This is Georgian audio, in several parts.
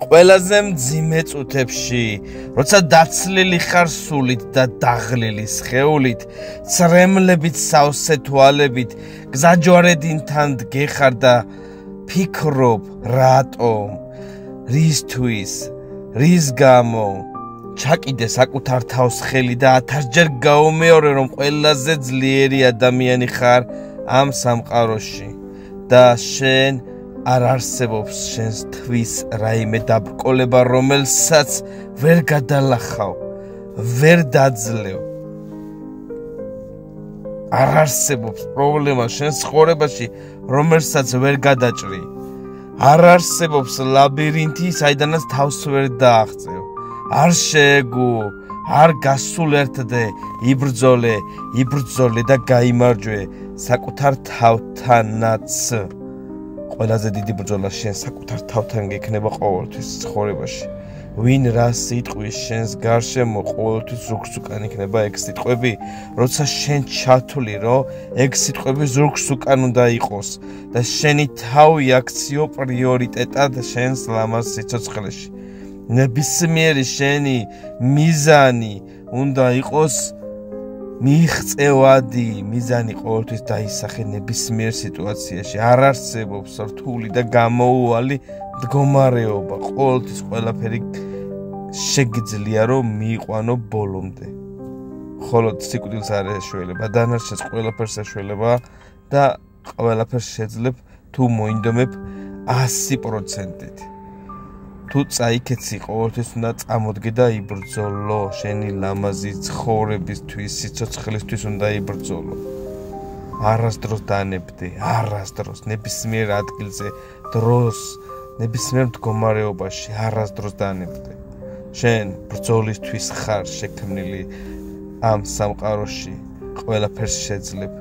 ყველაზე მძიმე წუთებში, როცა დაცლილი ხარ სულით და დაღლილი სხეულით, ცრემლებით სავსე თვალებით, გზაჯვარედინთან დგეხარ და ფიქრობ, რატომ, რისთვის, რის გამო, ჩაკიდე საკუთარ თავს ხელი და 1000-ჯერ გაუმეორე, რომ ყველაზე ძლიერი ადამიანი ხარ ამ სამყაროში და შენ არ არსებობს შენს თვის რაიმე დაბრკოლება, რომელსაც ვერ გადალახავ, ვერ დაძლევ. არ არსებობს პრობლემა შენს ცხოვრებაში, რომელსაც ვერ გადაჭრი. არ არსებობს ლაბირინთი, საიდანაც თავს ვერ დააღწევ. არ შეეგუო, არ გასულერთდე, იბრძოლე და გაიმარჯვე საკუთარ თავთანაც. ყველაზე დიდი ბრძოლა შენ საკუთარ თავთან გექნება ყოველთვის ცხოვრებაში. ვინ რა სიტყვის შენს გარშემო ყოველთვის ზურგს უკან იქნება ეგ სიტყვები, როცა შენ ჩათვლი, რომ ეგ სიტყვები ზურგს უკან უნდა იყოს და შენი თავი აქციო პრიორიტეტად შენს ლამაზ სიცოცხლეში. ნებისმიერი შენი მიზანი უნდა იყოს მიღწევადი, მიზანი ყოველთვის დაისახე ნებისმიერ სიტუაციაში. არ არსებობს რთული და გამოუვალი მდგომარეობა. ყოველთვის ყველაფერი შეგიძლია რომ მიიყვანო ბოლომდე. ხოლო სიკვდილს არ ეშველება, დანარჩენს ყველაფერს ეშველება და ყველაფერს შეძლებ თუ მოინდომებ 100%-ით. თუ წაიქეცი, ყოველთვის უნდა წამოდგე და იბრძოლო, შენი ლამაზი ცხოვრებისთვის, სიცოცხლისთვის უნდა იბრძოლო. არასდროს დანებდე, არასდროს, ნებისმიერ ადგილზე, დროს, ნებისმიერ მდგომარეობაში, არასდროს დანებდე. შენ ბრძოლისთვის ხარ შექმნილი ამ სამყაროში, ყველაფერს შეძლებ,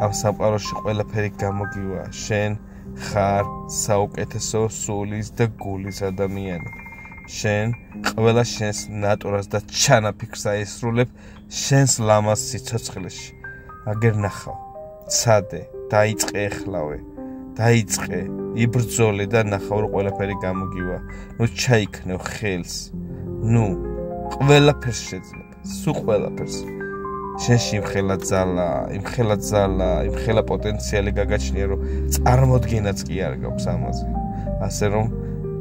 ამ სამყაროში ყველაფერი გამოგივა, შენ ხარ საუკეთესო სულის და გულის ადამიანი. შენ ყველა შენს ნატურას და ჩანაფიქრს აისრულებ შენს ლამაზ სიცოცხლეში. აგერ ნახავ, ცადე, დაიწყე ეხლავე, დაიწყე, იბრძოლე და ნახავ რომ ყველაფერი გამოგივა. ნუ ჩაიქნევ ხელს, ნუ ყველაფერს შეძლებ, სულ ყველაფერს. შენში იმხელა პოტენციალი გაგაჩნია, რომ წარმოდგენაც კი არ გაქვს ამაზე. ასე რომ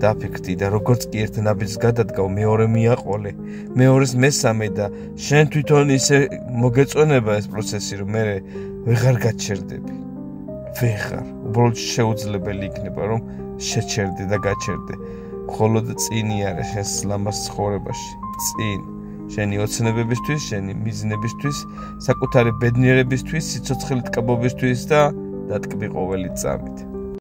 დაფიქრდი და როგორც კი ერთ ნაბიჯს გადადგავ, მეორე მიაყოლე, მეორეს მესამე და შენ თვითონ ისე მოგეწონება ეს პროცესი, რომ მე ვეღარ გაჩერდები. ვეღარ, უბრალოდ შეუძლებელი იქნება, რომ შეჩერდე და გაჩერდე. მხოლოდ წინი არა შენს ლამაზ ცხოვრებაში, წინ. შენი ოცნებებისთვის, შენი მიზნებისთვის, საკუთარი ბედნიერებისთვის, სიცოცხლით კაბობისთვის და დატკბი ყოველი წამით.